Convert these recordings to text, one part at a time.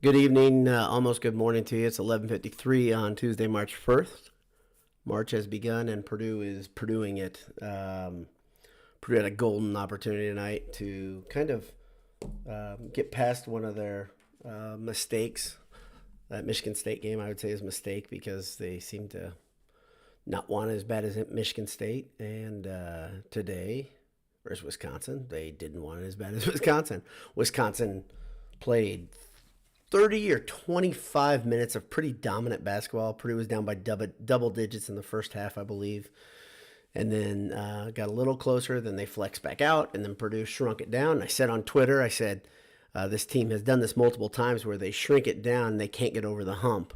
Good evening, almost good morning to you. It's 11:53 on Tuesday, March 1st. March has begun, and Purdue is Purdue-ing it. Purdue had a golden opportunity tonight to kind of get past one of their mistakes. That Michigan State game, I would say, is a mistake because they seem to not want it as bad as Michigan State. And today, versus Wisconsin, they didn't want it as bad as Wisconsin. Wisconsin played 30 or 25 minutes of pretty dominant basketball. Purdue was down by double digits in the first half, I believe. And then got a little closer. Then they flexed back out, and then Purdue shrunk it down. I said on Twitter, I said, this team has done this multiple times where they shrink it down and they can't get over the hump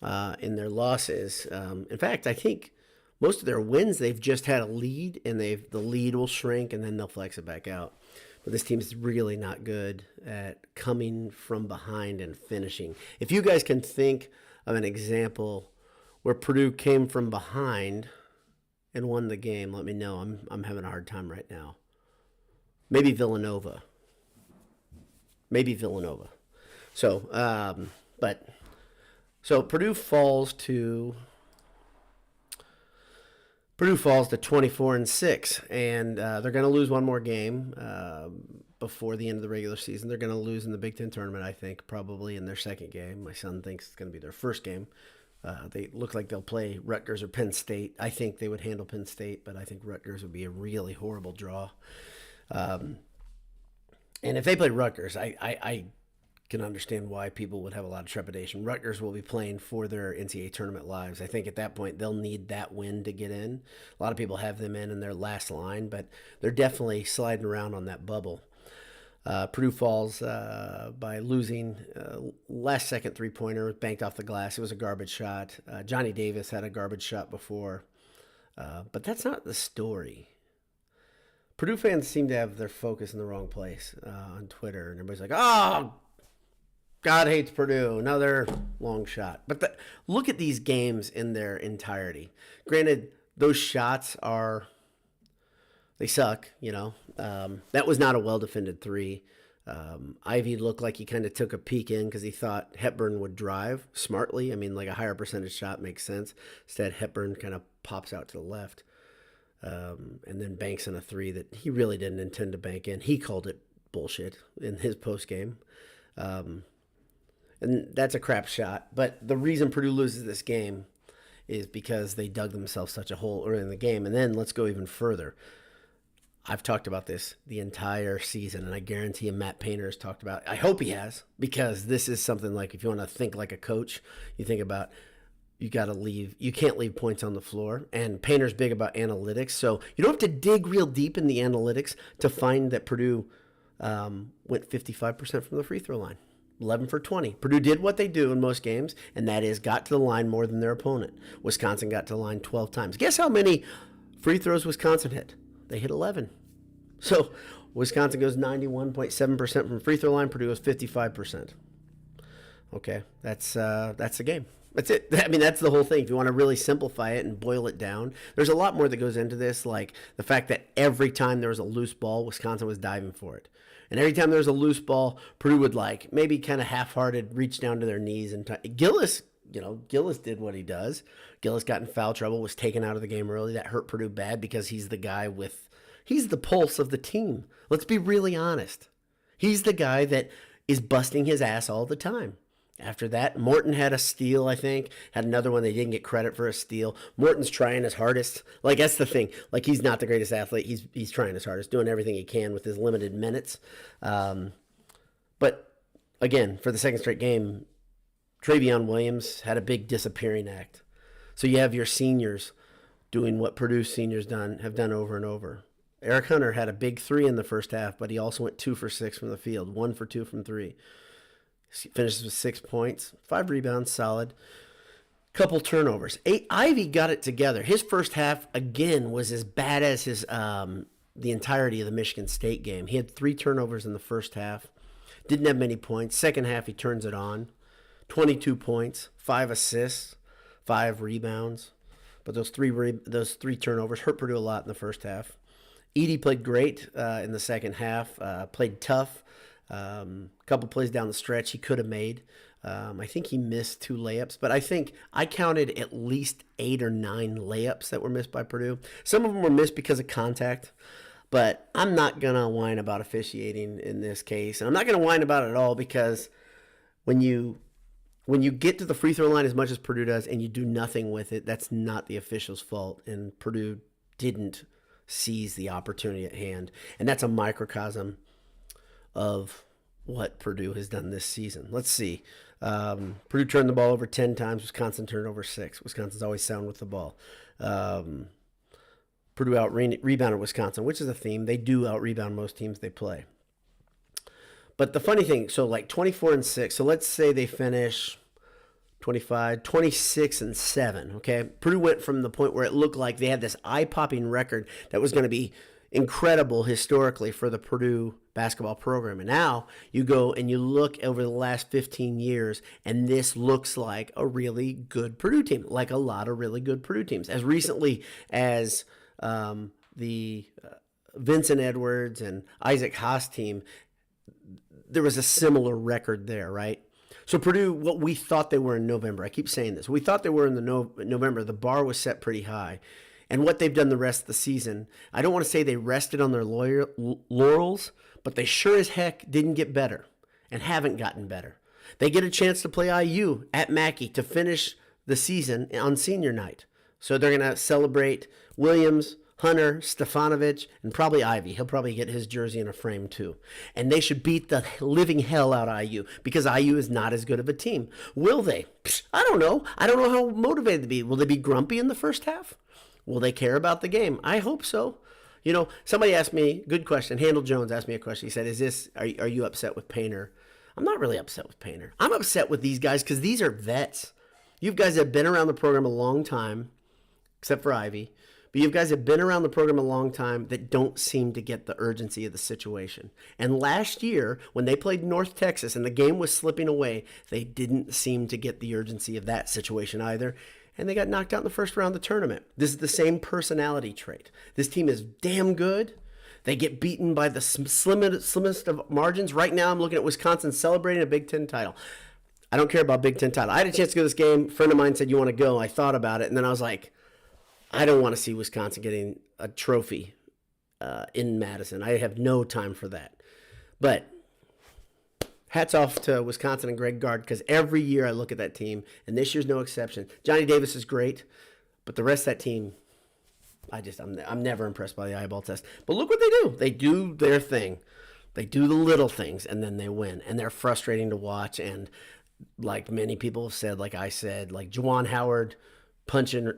in their losses. In fact, I think most of their wins, they've just had a lead, and the lead will shrink, and then they'll flex it back out. But this team is really not good at coming from behind and finishing. If you guys can think of an example where Purdue came from behind and won the game, let me know. I'm having a hard time right now. Maybe Villanova. So, so Purdue falls to 24-6, and they're going to lose one more game before the end of the regular season. They're going to lose in the Big Ten tournament, I think, probably in their second game. My son thinks it's going to be their first game. They look like they'll play Rutgers or Penn State. I think they would handle Penn State, but I think Rutgers would be a really horrible draw. And if they play Rutgers, I can understand why people would have a lot of trepidation. Rutgers will be playing for their NCAA tournament lives. I think at that point they'll need that win to get in. A lot of people have them in their last line, but they're definitely sliding around on that bubble. Purdue falls by losing last second three-pointer, banked off the glass. It was a garbage shot. Johnny Davis had a garbage shot before, but that's not the story. Purdue fans seem to have their focus in the wrong place on Twitter, and everybody's like, oh, God hates Purdue, another long shot. But look at these games in their entirety. Granted, those shots they suck, you know. That was not a well-defended three. Ivy looked like he kind of took a peek in because he thought Hepburn would drive smartly. I mean, like a higher percentage shot makes sense. Instead, Hepburn kind of pops out to the left. And then banks in a three that he really didn't intend to bank in. He called it bullshit in his postgame. And that's a crap shot. But the reason Purdue loses this game is because they dug themselves such a hole early in the game. And then let's go even further. I've talked about this the entire season, and I guarantee you Matt Painter has talked about it. I hope he has, because this is something like if you want to think like a coach, you think about you can't leave points on the floor. And Painter's big about analytics, so you don't have to dig real deep in the analytics to find that Purdue went 55% from the free throw line. 11 for 20. Purdue did what they do in most games, and that is got to the line more than their opponent. Wisconsin got to the line 12 times. Guess how many free throws Wisconsin hit? They hit 11. So Wisconsin goes 91.7% from free throw line. Purdue goes 55%. Okay, that's the game. That's it. I mean, that's the whole thing. If you want to really simplify it and boil it down, there's a lot more that goes into this, like the fact that every time there was a loose ball, Wisconsin was diving for it. And every time there was a loose ball, Purdue would like maybe kind of half-hearted reach down to their knees. And Gillis did what he does. Gillis got in foul trouble, was taken out of the game early. That hurt Purdue bad because he's the pulse of the team. Let's be really honest. He's the guy that is busting his ass all the time. After that, Morton had a steal, I think. Had another one they didn't get credit for a steal. Morton's trying his hardest. Like, that's the thing. Like, he's not the greatest athlete. He's trying his hardest, doing everything he can with his limited minutes. But, again, for the second straight game, Travion Williams had a big disappearing act. So you have your seniors doing what Purdue seniors have done over and over. Eric Hunter had a big three in the first half, but he also went 2 for 6 from the field, 1 for 2 from three. Finishes with 6 points, 5 rebounds, solid. Couple turnovers. Ivy got it together. His first half, again, was as bad as the entirety of the Michigan State game. He had 3 turnovers in the first half. Didn't have many points. Second half, he turns it on. 22 points, 5 assists, 5 rebounds. But those three turnovers hurt Purdue a lot in the first half. Edey played great in the second half, played tough. A couple plays down the stretch he could have made. I think he missed 2 layups, but I think I counted at least 8 or 9 layups that were missed by Purdue. Some of them were missed because of contact, but I'm not going to whine about officiating in this case. And I'm not going to whine about it at all because when you get to the free throw line as much as Purdue does and you do nothing with it, that's not the official's fault. And Purdue didn't seize the opportunity at hand. And that's a microcosm of what Purdue has done this season. Let's see. Purdue turned the ball over 10 times. Wisconsin turned over 6. Wisconsin's always sound with the ball. Purdue out-rebounded Wisconsin, which is a theme. They do out-rebound most teams they play. But the funny thing, so like 24-6. So let's say they finish 25, 26-7, okay? Purdue went from the point where it looked like they had this eye-popping record that was going to be incredible historically for the Purdue basketball program. And now you go and you look over the last 15 years, and this looks like a really good Purdue team, like a lot of really good Purdue teams. As recently as the Vincent Edwards and Isaac Haas team, there was a similar record there, right? So Purdue, what we thought they were in November, I keep saying this, we thought they were in the November, the bar was set pretty high. And what they've done the rest of the season, I don't want to say they rested on their laurels, but they sure as heck didn't get better and haven't gotten better. They get a chance to play IU at Mackey to finish the season on senior night. So they're going to celebrate Williams, Hunter, Stefanovic, and probably Ivy. He'll probably get his jersey in a frame too. And they should beat the living hell out of IU because IU is not as good of a team. Will they? I don't know. I don't know how motivated they be. Will they be grumpy in the first half? Will they care about the game? I hope so. You know, somebody asked me, good question. Handel Jones asked me a question. He said, are you upset with Painter? I'm not really upset with Painter. I'm upset with these guys because these are vets. You guys have been around the program a long time, except for Ivy. But you guys have been around the program a long time that don't seem to get the urgency of the situation. And last year, when they played North Texas and the game was slipping away, they didn't seem to get the urgency of that situation either. And they got knocked out in the first round of the tournament. This is the same personality trait. This team is damn good. They get beaten by the slimmest of margins. Right now, I'm looking at Wisconsin celebrating a Big Ten title. I don't care about Big Ten title. I had a chance to go to this game. A friend of mine said, you want to go? I thought about it. And then I was like, I don't want to see Wisconsin getting a trophy in Madison. I have no time for that. But hats off to Wisconsin and Greg Gard because every year I look at that team, and this year's no exception. Johnny Davis is great, but the rest of that team, I'm never impressed by the eyeball test. But look what they do. They do their thing. They do the little things, and then they win. And they're frustrating to watch. And like many people have said, like I said, like Juwan Howard punching,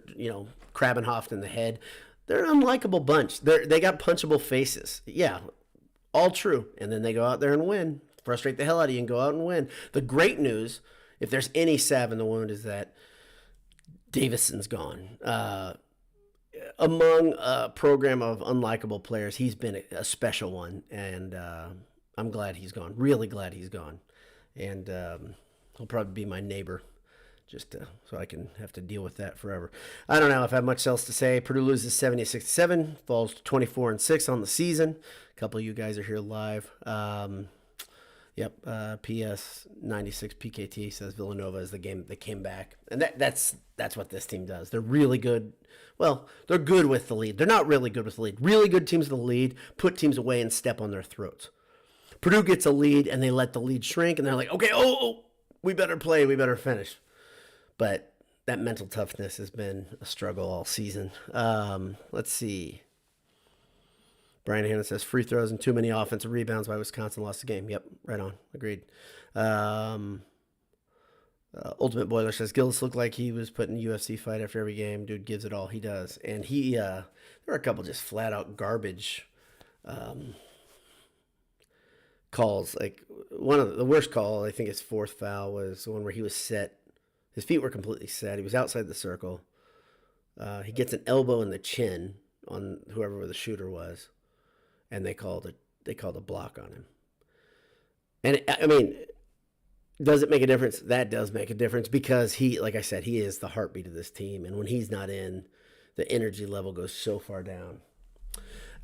Krabbenhoft in the head. They're an unlikable bunch. They got punchable faces. Yeah, all true. And then they go out there and win. Frustrate the hell out of you and go out and win. The great news, if there's any salve in the wound, is that Davison's gone. Among a program of unlikable players, he's been a special one, and I'm glad he's gone. Really glad he's gone. And he'll probably be my neighbor, just so I can have to deal with that forever. I don't know if I have much else to say. Purdue loses 70-67, falls to 24-6 on the season. A couple of you guys are here live. Yep. PS 96 PKT says Villanova is the game that came back, and that's what this team does. They're really good. Well, they're good with the lead. They're not really good with the lead. Really good teams with the lead put teams away and step on their throats. Purdue gets a lead and they let the lead shrink, and they're like, okay, we better play, we better finish. But that mental toughness has been a struggle all season. Let's see. Brian Hanna says free throws and too many offensive rebounds by Wisconsin lost the game. Yep, right on. Agreed. Ultimate Boiler says Gillis looked like he was putting UFC fight after every game. Dude gives it all. He does. And there were a couple just flat out garbage calls. Like one of the worst call, I think his fourth foul, was the one where he was set. His feet were completely set. He was outside the circle. He gets an elbow in the chin on whoever the shooter was. And they called a block on him. And I mean, does it make a difference? That does make a difference because he, like I said, he is the heartbeat of this team. And when he's not in, the energy level goes so far down.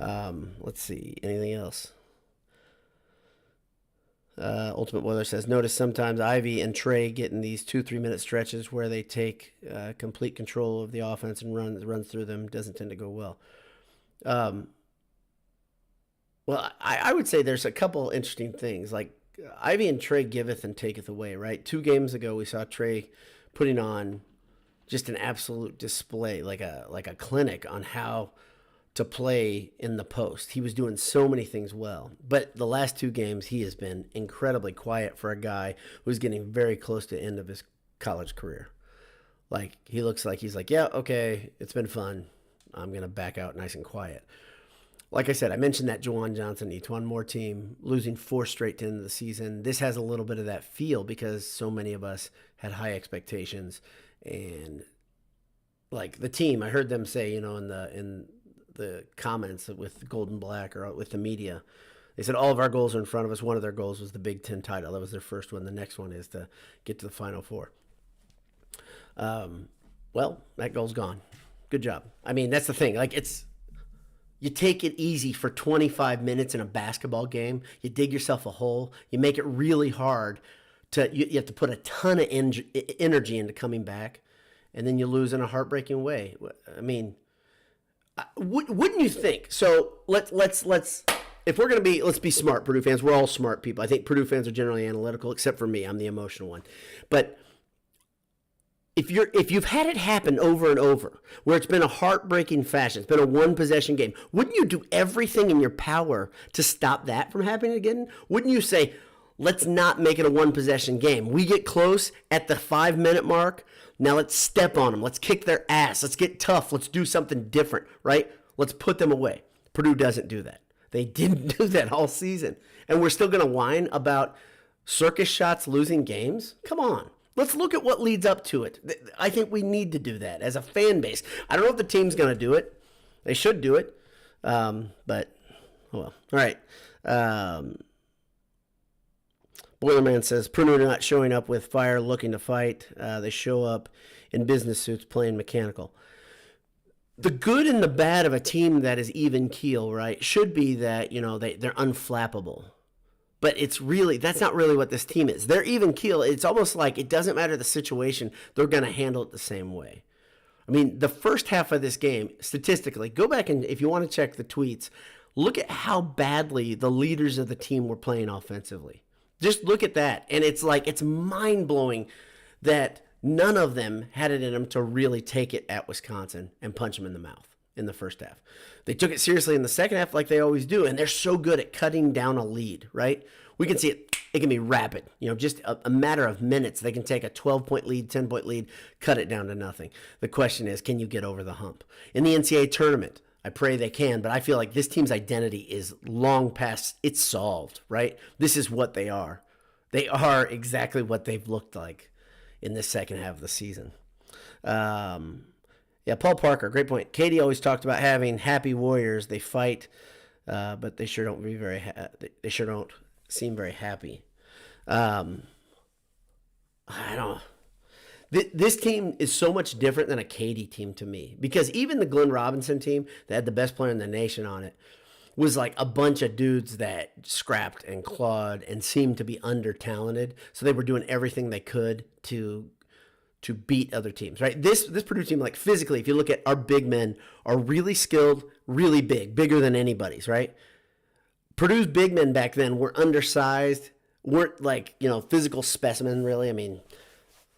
Let's see. Anything else? Ultimate Boiler says, notice sometimes Ivy and Trey get in these 2-3 minute stretches where they take complete control of the offense and runs through them. Doesn't tend to go well. Well, I would say there's a couple interesting things. Like Ivy and Trey giveth and taketh away, right? 2 games ago, we saw Trey putting on just an absolute display, like a clinic on how to play in the post. He was doing so many things well. But the last 2 games, he has been incredibly quiet for a guy who's getting very close to the end of his college career. Like, he looks like he's like, yeah, okay, it's been fun. I'm going to back out nice and quiet. Like I said, I mentioned that Juwan Johnson, Etuan Moore team losing 4 straight to the end of the season. This has a little bit of that feel because so many of us had high expectations. And like the team, I heard them say, in the comments with Golden Black or with the media, they said all of our goals are in front of us. One of their goals was the Big Ten title. That was their first one. The next one is to get to the Final Four. Well, that goal's gone. Good job. I mean, that's the thing. Like, you take it easy for 25 minutes in a basketball game. You dig yourself a hole. You make it really hard. You have to put a ton of energy into coming back, and then you lose in a heartbreaking way. I mean, wouldn't you think? So let's if we're gonna be, let's be smart, Purdue fans. We're all smart people. I think Purdue fans are generally analytical, except for me. I'm the emotional one. But if you've had it happen over and over, where it's been a heartbreaking fashion, it's been a 1-possession game, wouldn't you do everything in your power to stop that from happening again? Wouldn't you say, let's not make it a 1-possession game? We get close at the 5-minute mark. Now let's step on them. Let's kick their ass. Let's get tough. Let's do something different, right? Let's put them away. Purdue doesn't do that. They didn't do that all season. And we're still going to whine about circus shots losing games? Come on. Let's look at what leads up to it. I think we need to do that as a fan base. I don't know if the team's going to do it. They should do it. But, oh well. All right. Boilerman says, Purdue not showing up with fire looking to fight. They show up in business suits playing mechanical. The good and the bad of a team that is even keel, right, should be that, they're unflappable. But that's not really what this team is. They're even keel. It's almost like it doesn't matter the situation. They're going to handle it the same way. I mean, the first half of this game, statistically, go back and if you want to check the tweets, look at how badly the leaders of the team were playing offensively. Just look at that. And it's mind-blowing that none of them had it in them to really take it at Wisconsin and punch them in the mouth in the first half. They took it seriously in the second half like they always do, and they're so good at cutting down a lead, right? We can see it. It can be rapid. Just a matter of minutes. They can take a 12-point lead, 10-point lead, cut it down to nothing. The question is, can you get over the hump? In the NCAA tournament, I pray they can, but I feel like this team's identity is long past, it's solved, right? This is what they are. They are exactly what they've looked like in this second half of the season. Yeah, Paul Parker, great point. Katie always talked about having happy warriors. They fight, but they sure don't they sure don't seem very happy. I don't know. This team is so much different than a Katie team to me, because even the Glenn Robinson team that had the best player in the nation on it was like a bunch of dudes that scrapped and clawed and seemed to be under-talented. So they were doing everything they could to beat other teams, right? This Purdue team, like physically, if you look at our big men, are really skilled, really big, bigger than anybody's, right? Purdue's big men back then were undersized, weren't like, physical specimen, really. I mean,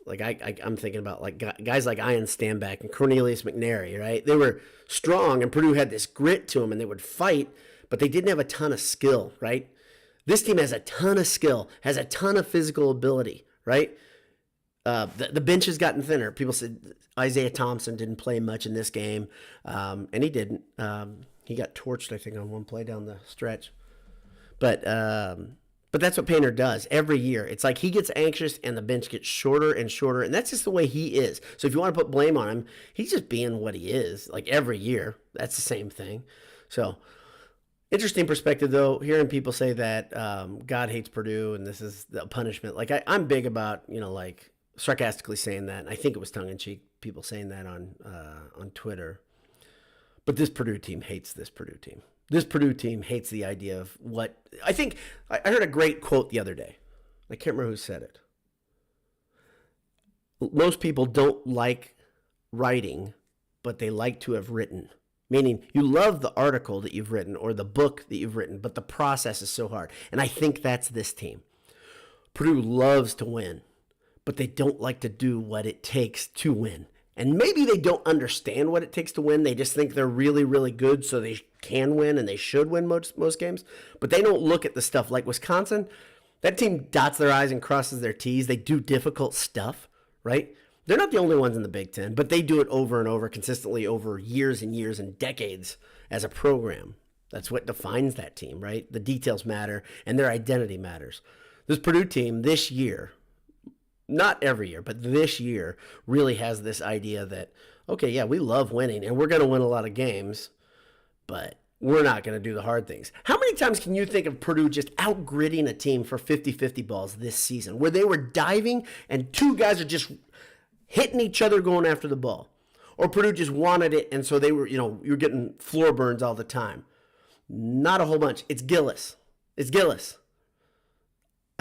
like I'm thinking about like guys like Ian Stanback and Cornelius McNary, right? They were strong, and Purdue had this grit to them, and they would fight, but they didn't have a ton of skill, right? This team has a ton of skill, has a ton of physical ability, right? The bench has gotten thinner. People said Isaiah Thompson didn't play much in this game, and he didn't. He got torched, I think, on one play down the stretch. But that's what Painter does every year. It's like he gets anxious and the bench gets shorter and shorter, and that's just the way he is. So if you want to put blame on him, he's just being what he is, like every year. That's the same thing. So interesting perspective, though, hearing people say that God hates Purdue and this is the punishment. Like I'm big about, like sarcastically saying that. And I think it was tongue-in-cheek, people saying that on Twitter. But this Purdue team hates this Purdue team. This Purdue team hates the idea of what I think. I heard a great quote the other day. I can't remember who said it. Most people don't like writing, but they like to have written. Meaning you love the article that you've written or the book that you've written, but the process is so hard. And I think that's this team. Purdue loves to win, but they don't like to do what it takes to win. And maybe they don't understand what it takes to win. They just think they're really, really good, so they can win and they should win most games. But they don't look at the stuff like Wisconsin. That team dots their I's and crosses their T's. They do difficult stuff, right? They're not the only ones in the Big Ten, but they do it over and over consistently over years and years and decades as a program. That's what defines that team, right? The details matter and their identity matters. This Purdue team this year, not every year, but this year really has this idea that, okay, yeah, we love winning and we're going to win a lot of games, but we're not going to do the hard things. How many times can you think of Purdue just out-gritting a team for 50-50 balls this season where they were diving and two guys are just hitting each other going after the ball? Or Purdue just wanted it and so they were, you're getting floor burns all the time. Not a whole bunch. It's Gillis.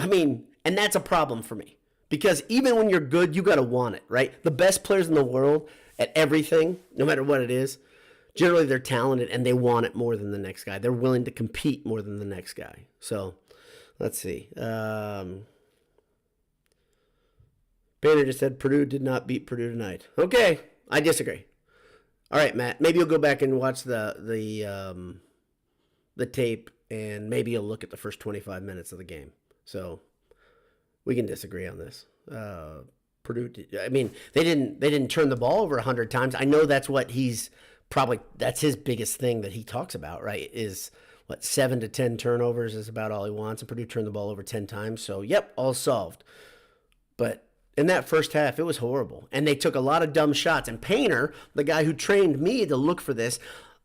I mean, and that's a problem for me. Because even when you're good, you got to want it, right? The best players in the world at everything, no matter what it is, generally they're talented and they want it more than the next guy. They're willing to compete more than the next guy. So, let's see. Banner just said Purdue did not beat Purdue tonight. Okay, I disagree. All right, Matt, maybe you'll go back and watch the tape and maybe you'll look at the first 25 minutes of the game. So, we can disagree on this. Purdue, I mean, they didn't turn the ball over 100 times. I know that's what that's his biggest thing that he talks about, right? Is 7 to 10 turnovers is about all he wants, and Purdue turned the ball over 10 times. So, yep, all solved. But in that first half, it was horrible, and they took a lot of dumb shots. And Painter, the guy who trained me to look for this,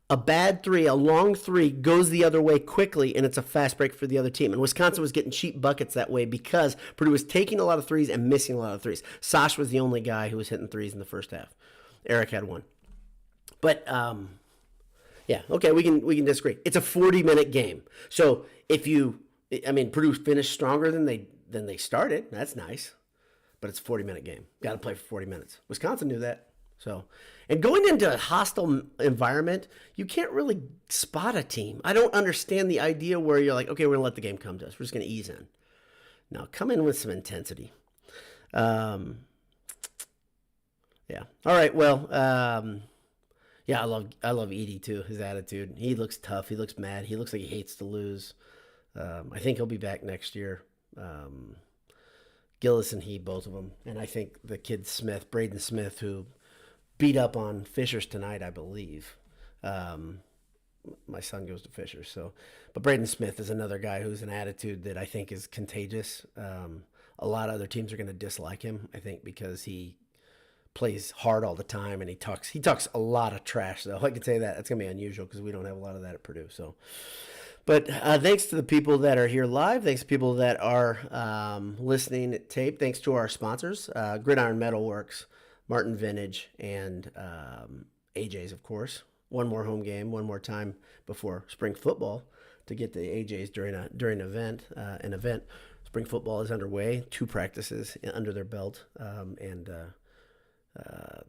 a bad three, a long three, goes the other way quickly, and it's a fast break for the other team. And Wisconsin was getting cheap buckets that way because Purdue was taking a lot of threes and missing a lot of threes. Sash was the only guy who was hitting threes in the first half. Eric had one. But, yeah, okay, we can disagree. It's a 40-minute game. So Purdue finished stronger than they started. That's nice. But it's a 40-minute game. Got to play for 40 minutes. Wisconsin knew that. So, and going into a hostile environment, you can't really spot a team. I don't understand the idea where you're like, okay, we're going to let the game come to us. We're just going to ease in. No, come in with some intensity. Yeah. All right. Well, yeah, I love Edey too. His attitude. He looks tough. He looks mad. He looks like he hates to lose. I think he'll be back next year. Gillis and he, both of them. And I think the kid Braden Smith, who beat up on Fishers tonight, I believe. My son goes to Fishers, but Braden Smith is another guy who's an attitude that I think is contagious. A lot of other teams are going to dislike him, I think, because he plays hard all the time and he talks a lot of trash. Though I can say that that's going to be unusual because we don't have a lot of that at Purdue. So, but thanks to the people that are here live. Thanks to people that are listening at tape. Thanks to our sponsors, Gridiron Metalworks, Martin Vintage, and AJ's, of course. One more home game, one more time before spring football to get to AJ's during an event. Spring football is underway, 2 practices under their belt, and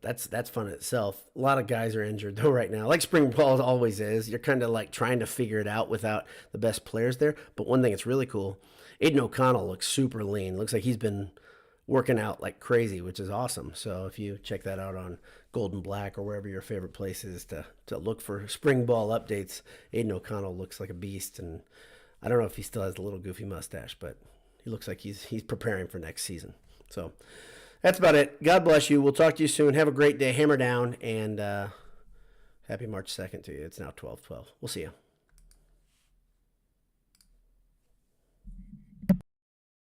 that's fun in itself. A lot of guys are injured though right now, like spring ball always is. You're kind of like trying to figure it out without the best players there. But one thing that's really cool, Aiden O'Connell looks super lean. Looks like he's been working out like crazy, which is awesome. So if you check that out on Golden Black or wherever your favorite place is to look for spring ball updates, Aiden O'Connell looks like a beast. And I don't know if he still has the little goofy mustache, but he looks like he's preparing for next season. So that's about it. God bless you. We'll talk to you soon. Have a great day. Hammer down, and happy March 2nd to you. It's now 12/12. We'll see you.